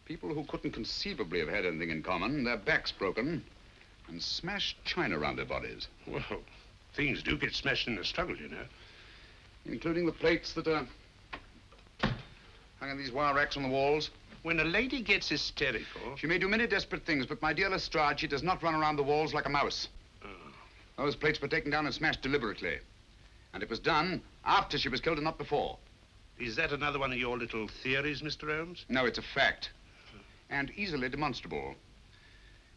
People who couldn't conceivably have had anything in common, their backs broken, and smashed china around their bodies. Well, things do get smashed in the struggle, you know. Including the plates that are Hung in these wire racks on the walls. When a lady gets hysterical... She may do many desperate things, but my dear Lestrade, she does not run around the walls like a mouse. Those plates were taken down and smashed deliberately. And it was done after she was killed and not before. Is that another one of your little theories, Mr. Holmes? No, it's a fact. And easily demonstrable.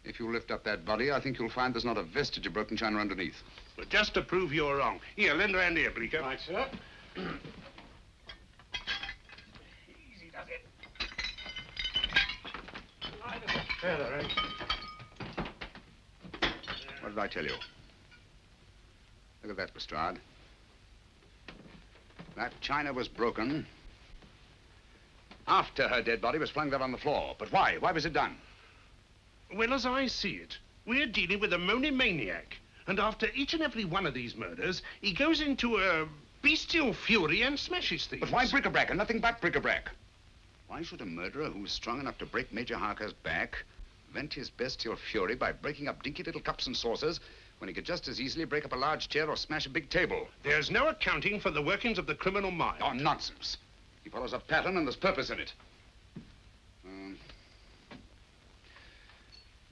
If you lift up that body, I think you'll find there's not a vestige of broken china underneath. But just to prove you're wrong. Here, lend a hand here, Bleeker. Right, sir. Easy does it. There, eh? What did I tell you? Look at that, Lestrade. That china was broken after her dead body was flung there on the floor. But why? Why was it done? Well, as I see it, we're dealing with a monomaniac. And after each and every one of these murders, he goes into a bestial fury and smashes things. But why bric-a-brac and nothing but bric-a-brac? Why should a murderer who's strong enough to break Major Harker's back vent his bestial fury by breaking up dinky little cups and saucers when he could just as easily break up a large chair or smash a big table? There's no accounting for the workings of the criminal mind. Oh, nonsense. He follows a pattern and there's purpose in it.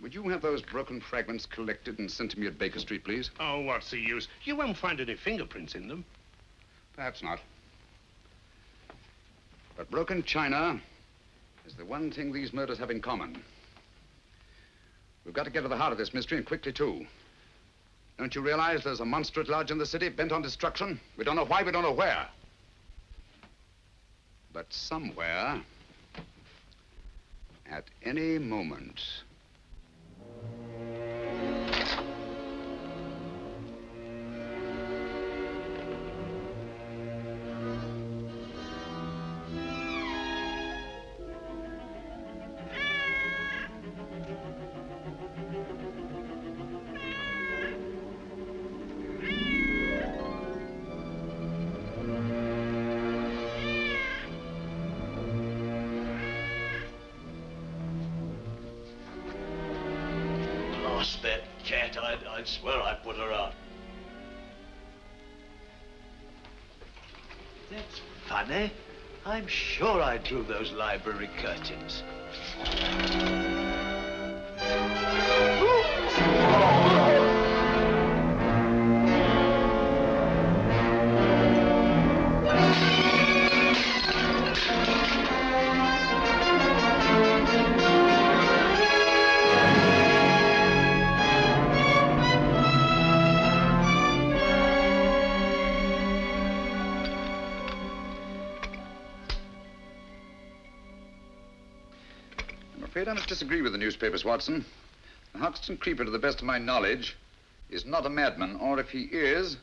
Would you have those broken fragments collected and sent to me at Baker Street, please? Oh, what's the use? You won't find any fingerprints in them. Perhaps not. But broken china is the one thing these murders have in common. We've got to get to the heart of this mystery, and quickly, too. Don't you realize there's a monster at large in the city bent on destruction? We don't know why, we don't know where. But somewhere, at any moment... Lost that cat. I'd swear I put her out. That's funny. I'm sure I drew those library curtains. I must disagree with the newspapers, Watson. The Hoxton Creeper, to the best of my knowledge, is not a madman, or if he is,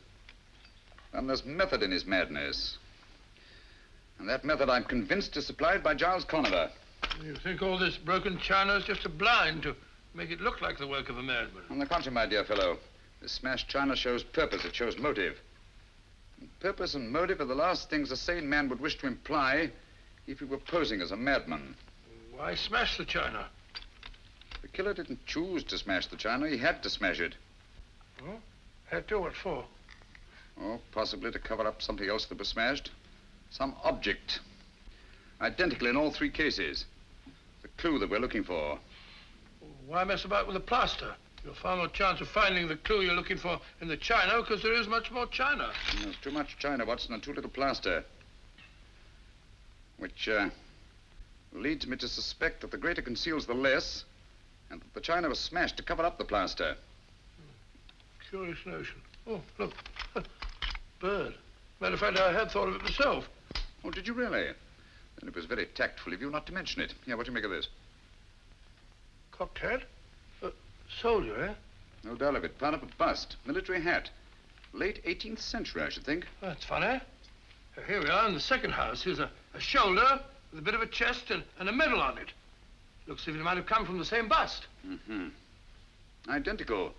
then there's method in his madness. And that method, I'm convinced, is supplied by Giles Conover. You think all this broken china is just a blind to make it look like the work of a madman? On the contrary, my dear fellow, this smashed china shows purpose, it shows motive. And purpose and motive are the last things a sane man would wish to imply if he were posing as a madman. Why smash the china? The killer didn't choose to smash the china. He had to smash it. Oh? Had to? What for? Oh, possibly to cover up something else that was smashed. Some object. Identical in all three cases. The clue that we're looking for. Why mess about with the plaster? You'll find more chance of finding the clue you're looking for in the china because there is much more china. There's too much china, Watson, and too little plaster. Which, leads me to suspect that the greater conceals the less, and that the china was smashed to cover up the plaster. Curious notion. Oh, look. Bird. Matter of fact, I had thought of it myself. Oh, did you really? Then it was very tactful of you not to mention it. Here, what do you make of this? Cocked hat? Soldier, eh? No doubt of it. Part of a bust. Military hat. Late 18th century, I should think. That's funny. Here we are in the second house. Here's a shoulder with a bit of a chest and a medal on it. Looks as if it might have come from the same bust. Mm-hmm. Identical.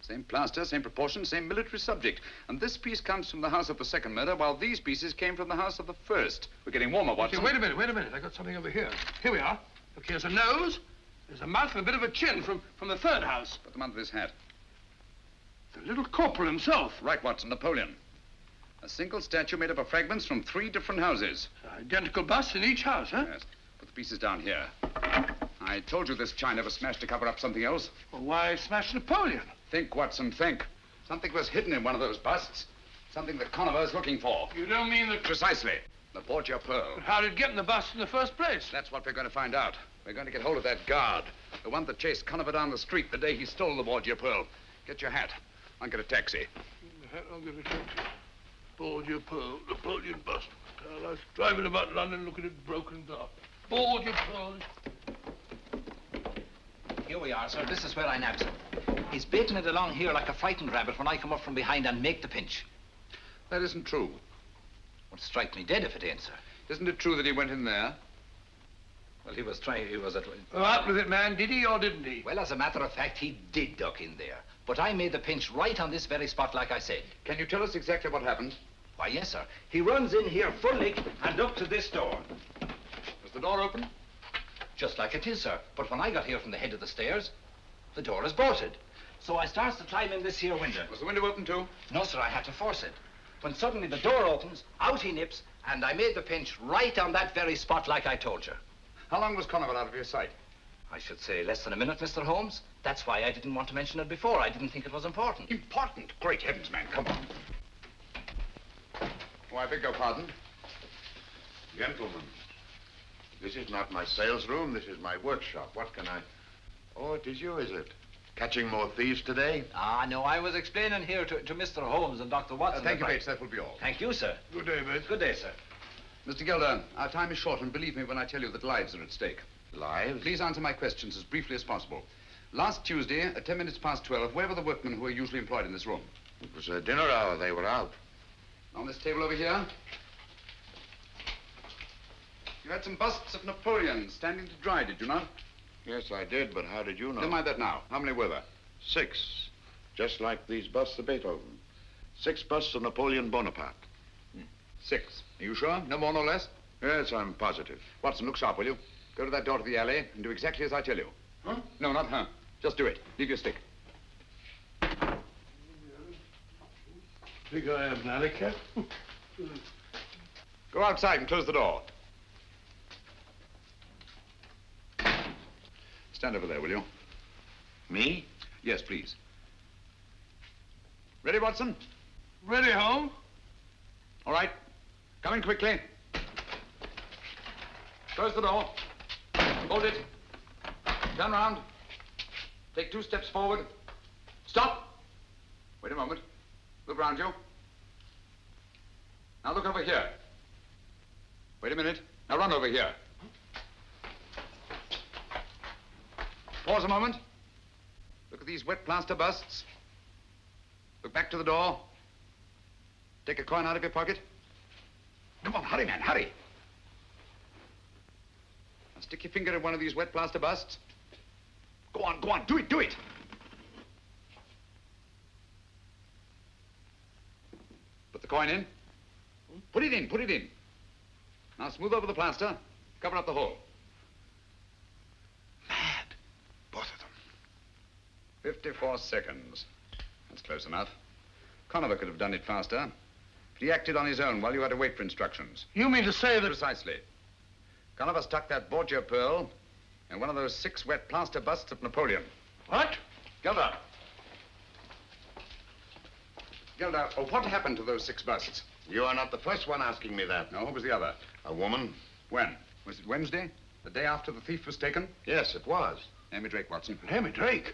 Same plaster, same proportion, same military subject. And this piece comes from the house of the second murder, while these pieces came from the house of the first. We're getting warmer, Watson. Okay, wait a minute. I got something over here. Here we are. Look, here's a nose, there's a mouth, and a bit of a chin from the third house. Put them under this hat. The little corporal himself. Right, Watson, Napoleon. A single statue made up of fragments from 3 different houses. Identical busts in each house, huh? Yes. Put the pieces down here. I told you this China was smashed to cover up something else. Well, why smash Napoleon? Think, Watson, think. Something was hidden in one of those busts. Something that Conover is looking for. You don't mean that... Precisely. The Borgia Pearl. But how did it get in the bust in the first place? That's what we're going to find out. We're going to get hold of that guard. The one that chased Conover down the street the day he stole the Borgia Pearl. Get your hat. I'll get a taxi. I'll get a taxi. Borgia Pearl, Napoleon bust. I was driving about London looking at broken glass. Borgia Pearl. Here we are, sir. This is where I nabbed him. He's baiting it along here like a frightened rabbit when I come up from behind and make the pinch. That isn't true. Would strike me dead if it ain't, sir. Isn't it true that he went in there? Well, he was at... Well, out with it, man. Did he or didn't he? Well, as a matter of fact, he did duck in there. But I made the pinch right on this very spot, like I said. Can you tell us exactly what happened? Why, yes, sir. He runs in here full-legged and up to this door. Was the door open? Just like it is, sir. But when I got here from the head of the stairs, the door is bolted. So I starts to climb in this here window. Was the window open too? No, sir, I had to force it. When suddenly the door opens, out he nips, and I made the pinch right on that very spot like I told you. How long was Conover out of your sight? I should say less than a minute, Mr. Holmes. That's why I didn't want to mention it before. I didn't think it was important. Important? Great heavens, man, come on. Oh, I beg your pardon? Gentlemen, this is not my sales room. This is my workshop. What can I... Oh, it is you, is it? Catching more thieves today? Ah, no, I was explaining here to Mr. Holmes and Dr. Watson. Thank you, Bates. That will be all. Thank you, sir. Good day, Bates. Good day, sir. Mr. Gelder, our time is short, and believe me when I tell you that lives are at stake. Lives? Please answer my questions as briefly as possible. Last Tuesday, at 10 minutes past 12, where were the workmen who are usually employed in this room? It was a dinner hour. They were out. On this table over here? You had some busts of Napoleon standing to dry, did you not? Yes, I did, but how did you know? Never mind that now. How many were there? 6. Just like these busts of Beethoven. 6 busts of Napoleon Bonaparte. 6. Are you sure? No more, no less? Yes, I'm positive. Watson, look sharp, will you? Go to that door to the alley and do exactly as I tell you. Huh? No, not her. Just do it. Leave your stick. Think I am an alley cat? Go outside and close the door. Stand over there, will you? Me? Yes, please. Ready, Watson? Ready, Holmes? All right. Come in quickly. Close the door. Hold it. Turn round. Take 2 steps forward. Stop. Wait a moment. Look round you. Now look over here. Wait a minute. Now run over here. Pause a moment. Look at these wet plaster busts. Look back to the door. Take a coin out of your pocket. Come on, hurry, man, hurry. Now stick your finger in one of these wet plaster busts. Go on, do it, do it. Put the coin in. Put it in, put it in. Now smooth over the plaster. Cover up the hole. Mad. Both of them. 54 seconds. That's close enough. Conover could have done it faster. But he acted on his own while you had to wait for instructions. You mean to say that... Precisely. Conover stuck that Borgia Pearl in one of those 6 wet plaster busts of Napoleon. What? Gelder. Gelder, what happened to those 6 busts? You are not the first one asking me that. No, what was the other? A woman. When? Was it Wednesday? The day after the thief was taken? Yes, it was. Amy Drake, Watson. Amy Drake?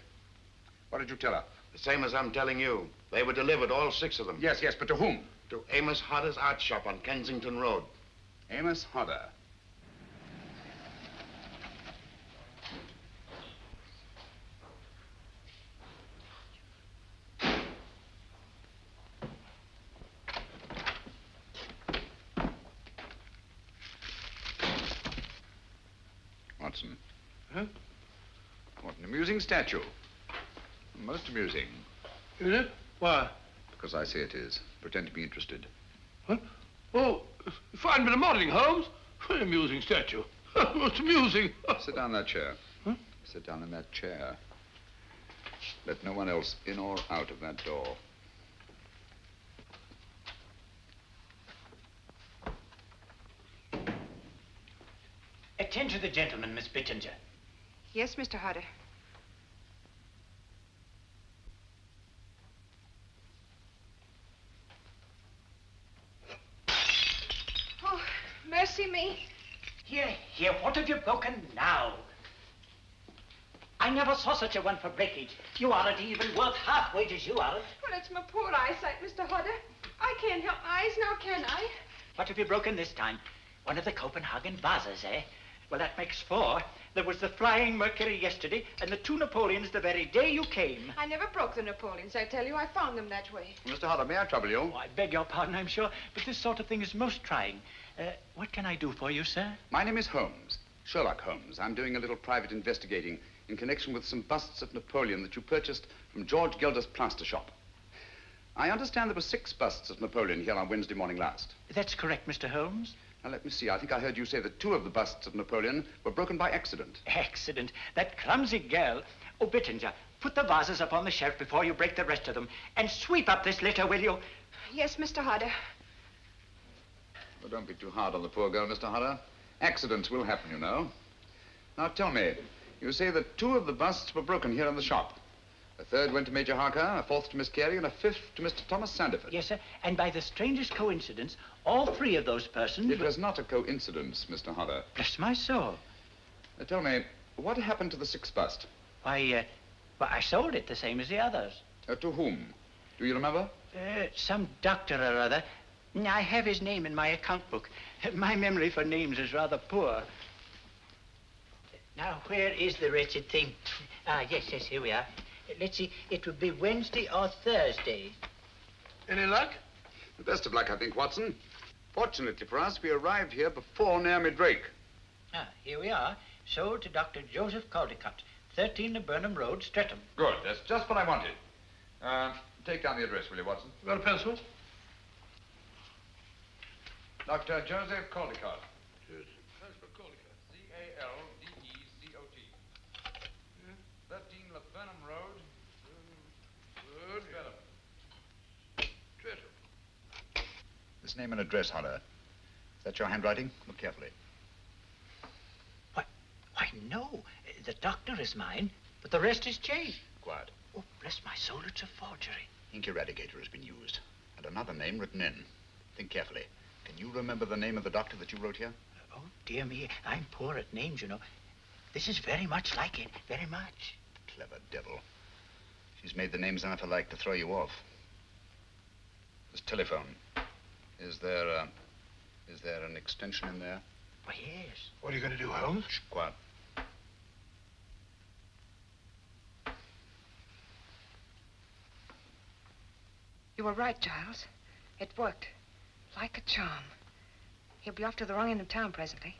What did you tell her? The same as I'm telling you. They were delivered, all 6 of them. Yes, but to whom? To Amos Hodder's art shop on Kensington Road. Amos Hodder. Watson. Huh? What an amusing statue. Most amusing. Is it? Why? Because I say it is. Pretend to be interested. What? Oh, fine bit of modeling, Holmes. Very amusing statue. Most amusing. Sit down in that chair. Huh? Sit down in that chair. Let no one else in or out of that door. Attend to the gentleman, Miss Bittinger. Yes, Mr. Hodder. Oh, mercy me. Here, what have you broken now? I never saw such a one for breakage. You aren't even worth half wages, you aren't. Well, it's my poor eyesight, Mr. Hodder. I can't help my eyes now, can I? What have you broken this time? One of the Copenhagen vases, eh? Well, that makes 4. There was the Flying Mercury yesterday, and the 2 Napoleons the very day you came. I never broke the Napoleons, I tell you. I found them that way. Mr. Hodder, may I trouble you? Oh, I beg your pardon, I'm sure, but this sort of thing is most trying. What can I do for you, sir? My name is Holmes, Sherlock Holmes. I'm doing a little private investigating in connection with some busts of Napoleon that you purchased from George Gelder's plaster shop. I understand there were 6 busts of Napoleon here on Wednesday morning last. That's correct, Mr. Holmes. Now, let me see. I think I heard you say that 2 of the busts of Napoleon were broken by accident. Accident? That clumsy girl. Oh, Bittinger, put the vases up on the shelf before you break the rest of them. And sweep up this litter, will you? Yes, Mr. Hodder. Well, don't be too hard on the poor girl, Mr. Hodder. Accidents will happen, you know. Now, tell me, you say that 2 of the busts were broken here in the shop. A 3rd went to Major Harker, a 4th to Miss Carey, and a 5th to Mr. Thomas Sandiford. Yes, sir. And by the strangest coincidence, all 3 of those persons... It was not a coincidence, Mr. Hodder. Bless my soul. Tell me, what happened to the 6th bust? Why, I sold it the same as the others. To whom? Do you remember? Some doctor or other. I have his name in my account book. My memory for names is rather poor. Now, where is the wretched thing? Yes, here we are. Let's see, it would be Wednesday or Thursday. Any luck? The best of luck, I think, Watson. Fortunately for us, we arrived here before Naomi Drake. Here we are. Sold to Dr. Joseph Caldecott, 13 Burnham Road, Streatham. Good. That's just what I wanted. Take down the address, will you, Watson? Got a pencil? Dr. Joseph Caldecott. Joseph Caldecott. C-A-L-D-E-C-O-T. 13 Burnham Road. Streatham. Streatham. This name and address, Hodder. Is that your handwriting? Look carefully. Why, no. The doctor is mine, but the rest is changed. Quiet. Oh, bless my soul, it's a forgery. Ink eradicator has been used, and another name written in. Think carefully. Can you remember the name of the doctor that you wrote here? Oh, dear me, I'm poor at names, you know. This is very much like it, very much. Clever devil. She's made the names enough alike to throw you off. This telephone. Is there an extension in there? Why, yes. What are you going to do, Holmes? Shh, quiet. You were right, Giles. It worked. Like a charm. He'll be off to the wrong end of town presently.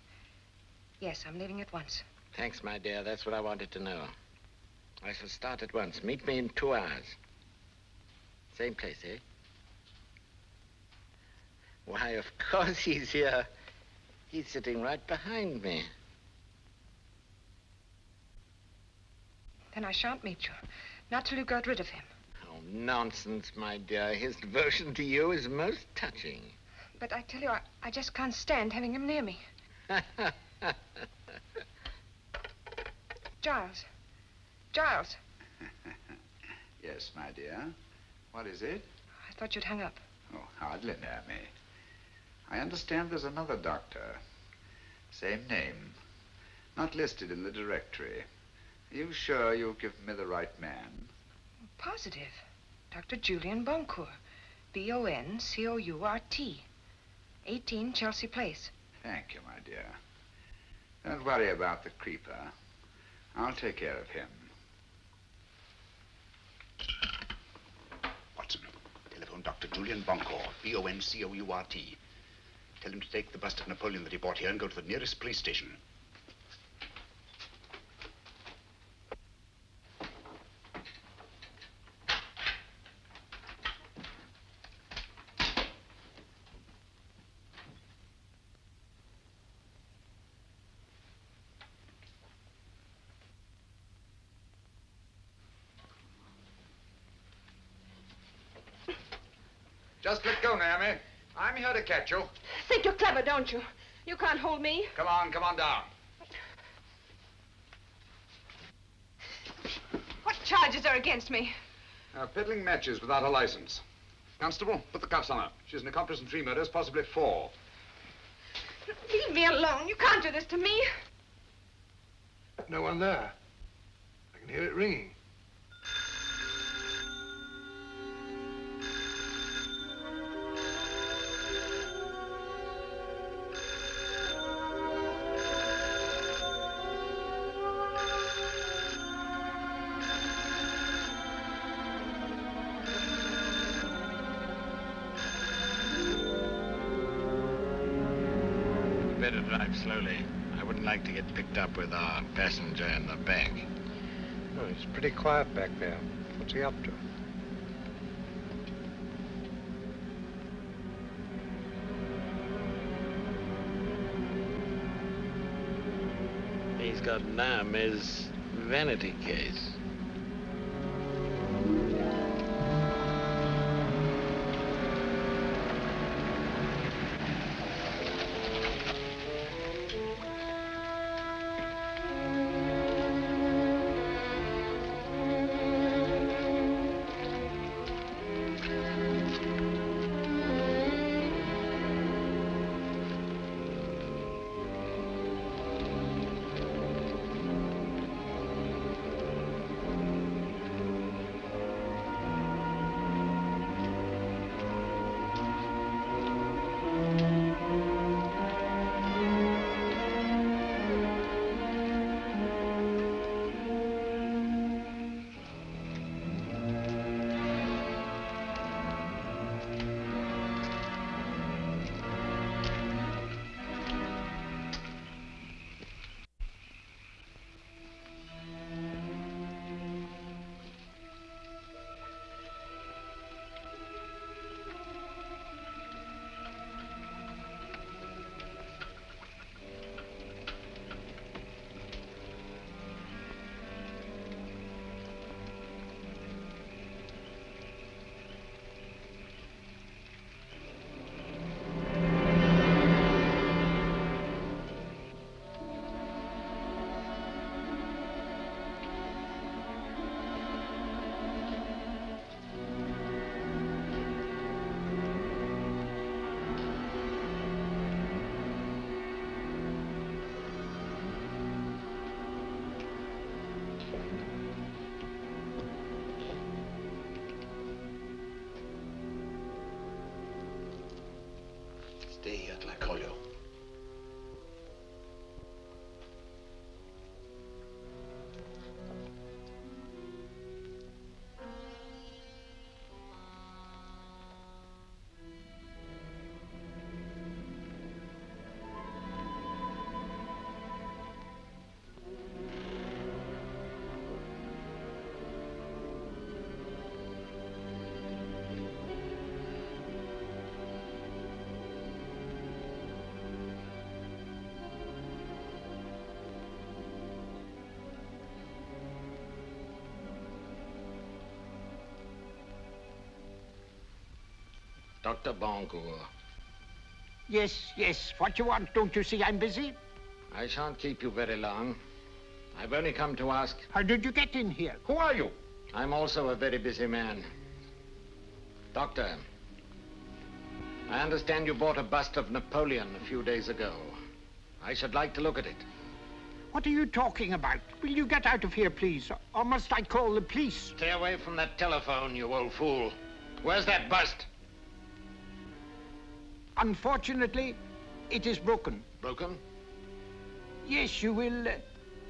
Yes, I'm leaving at once. Thanks, my dear. That's what I wanted to know. I shall start at once. Meet me in 2 hours. Same place, eh? Why, of course he's here. He's sitting right behind me. Then I shan't meet you. Not till you got rid of him. Oh, nonsense, my dear. His devotion to you is most touching. But I tell you, I just can't stand having him near me. Giles. Giles. Yes, my dear. What is it? I thought you'd hung up. Oh, hardly, Naomi. I understand there's another doctor. Same name. Not listed in the directory. Are you sure you've given me the right man? Positive. Dr. Julian Boncourt. B-O-N-C-O-U-R-T. 18 Chelsea Place. Thank you, my dear. Don't worry about the creeper. I'll take care of him. Watson, telephone Dr. Julian Boncourt, B-O-N-C-O-U-R-T. Tell him to take the bust of Napoleon that he bought here and go to the nearest police station. Just let go, Naomi. I'm here to catch you. Think you're clever, don't you? You can't hold me. Come on down. charges are against me? Peddling matches without a license. Constable, put the cuffs on her. She's an accomplice in 3 murders, possibly 4. Leave me alone. You can't do this to me. No one there. I can hear it ringing. Better drive slowly. I wouldn't like to get picked up with our passenger in the back. Oh, he's pretty quiet back there. What's he up to? He's got Naomi's vanity case. Stay at La Collo. Dr. Boncourt. Yes, yes. What you want? Don't you see I'm busy? I shan't keep you very long. I've only come to ask... How did you get in here? Who are you? I'm also a very busy man. Doctor, I understand you bought a bust of Napoleon a few days ago. I should like to look at it. What are you talking about? Will you get out of here, please? Or must I call the police? Stay away from that telephone, you old fool. Where's that bust? Unfortunately, it is broken. Broken? Yes, you will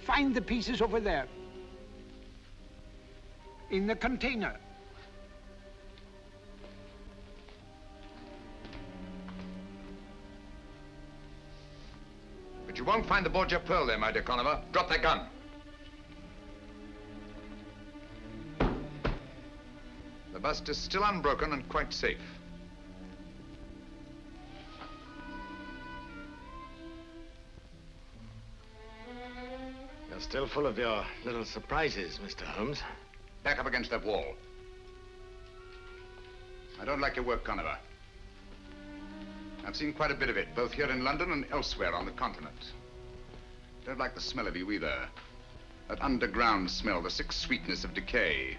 find the pieces over there. In the container. But you won't find the Borgia pearl there, my dear Conover. Drop that gun. The bust is still unbroken and quite safe. You're still full of your little surprises, Mr. Holmes. Back up against that wall. I don't like your work, Conover. I've seen quite a bit of it, both here in London and elsewhere on the continent. Don't like the smell of you either. That underground smell, the sick sweetness of decay.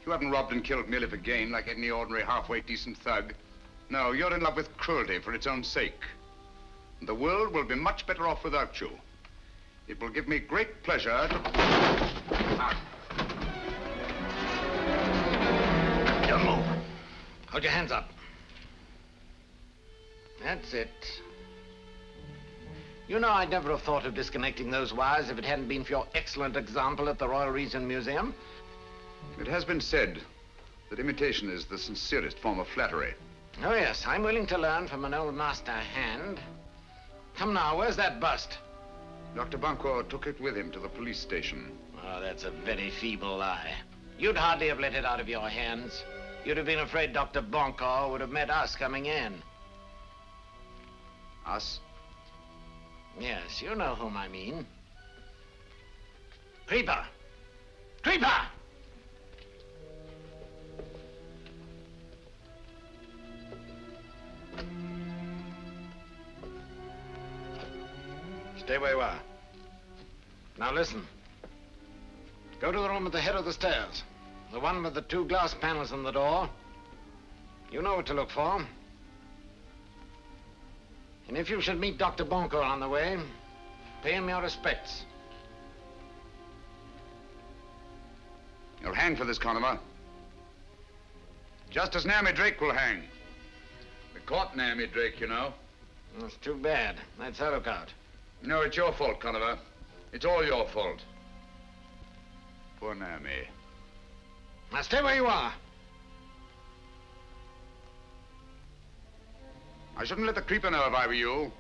You haven't robbed and killed merely for gain like any ordinary halfway decent thug. No, you're in love with cruelty for its own sake. And the world will be much better off without you. It will give me great pleasure to... Don't move. Hold your hands up. That's it. You know, I'd never have thought of disconnecting those wires if it hadn't been for your excellent example at the Royal Regent Museum. It has been said that imitation is the sincerest form of flattery. Oh, yes, I'm willing to learn from an old master hand. Come now, where's that bust? Dr. Bunko took it with him to the police station. Oh, that's a very feeble lie. You'd hardly have let it out of your hands. You'd have been afraid Dr. Bunko would have met us coming in. Us? Yes, you know whom I mean. Creeper! Creeper! Stay where you are. Now listen. Go to the room at the head of the stairs. The one with the 2 glass panels on the door. You know what to look for. And if you should meet Dr. Bunko on the way, pay him your respects. You'll hang for this, Conover. Just as Naomi Drake will hang. We caught Naomi Drake, you know. That's too bad. That's her lookout. No, it's your fault, Conover. It's all your fault. Poor Naomi. Now stay where you are. I shouldn't let the creeper know if I were you.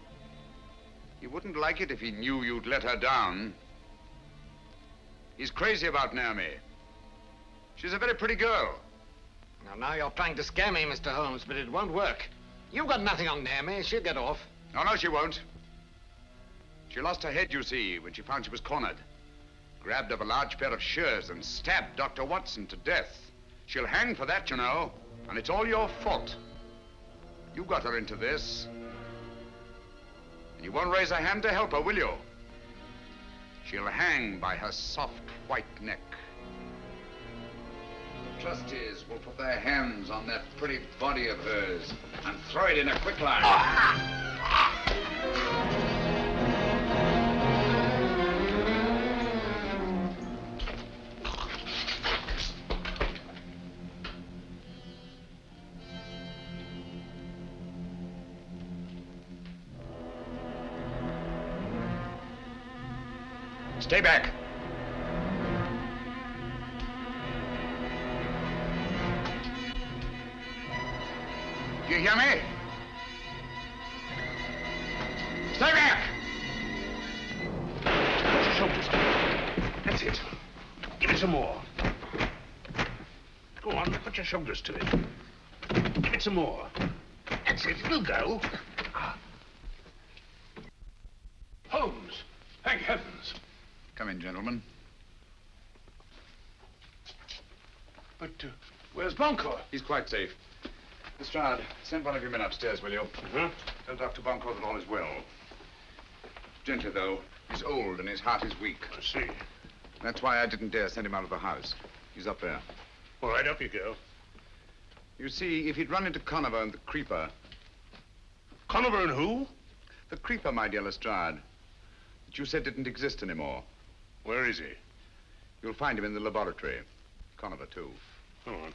He wouldn't like it if he knew you'd let her down. He's crazy about Naomi. She's a very pretty girl. Now you're trying to scare me, Mr. Holmes, but it won't work. You've got nothing on Naomi. She'll get off. Oh, no, she won't. She lost her head, you see, when she found she was cornered. Grabbed up a large pair of shears and stabbed Dr. Watson to death. She'll hang for that, you know, and it's all your fault. You got her into this. And you won't raise a hand to help her, will you? She'll hang by her soft white neck. The trustees will put their hands on that pretty body of hers and throw it in a quicklime. Stay back. Do you hear me? Stay back! Put your shoulders up. That's it. Give it some more. Go on, put your shoulders to it. Give it some more. That's it, it'll go. Holmes! Thank heavens! Come in, gentlemen. But where's Bunko? He's quite safe. Lestrade, send one of your men upstairs, will you? Tell Dr. Bunko that all is well. Gently, though. He's old and his heart is weak. I see. That's why I didn't dare send him out of the house. He's up there. All right, up you go. You see, if he'd run into Conover and the Creeper... Conover and who? The Creeper, my dear Lestrade, that you said didn't exist anymore. Where is he? You'll find him in the laboratory. Conover, too. Go on.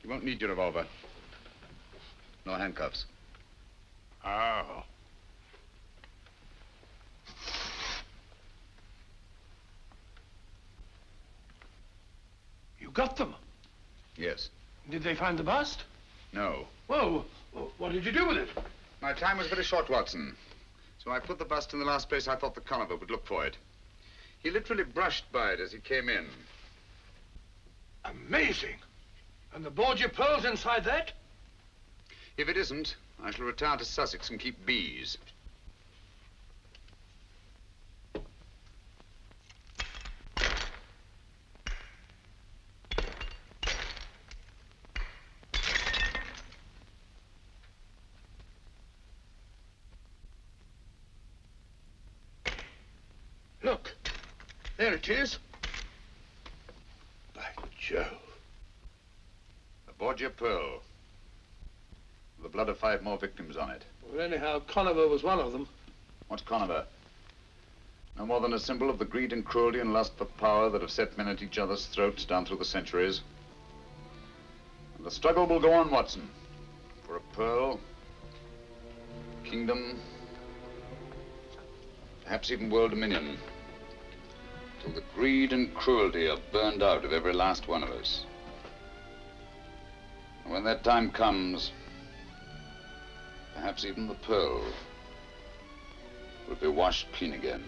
You won't need your revolver. No handcuffs. Oh. You got them? Yes. Did they find the bust? No. Well, what did you do with it? My time was very short, Watson. So I put the bust in the last place I thought the Conover would look for it. He literally brushed by it as he came in. Amazing. And the Borgia pearls inside that? If it isn't, I shall retire to Sussex and keep bees. Look. There it is. By Jove. Aboard your Pearl. The blood of 5 more victims on it. Well, anyhow, Conover was one of them. What's Conover? No more than a symbol of the greed and cruelty and lust for power that have set men at each other's throats down through the centuries. And the struggle will go on, Watson. For a pearl, kingdom, perhaps even world dominion. Till the greed and cruelty are burned out of every last one of us. And when that time comes, perhaps even the pearl will be washed clean again.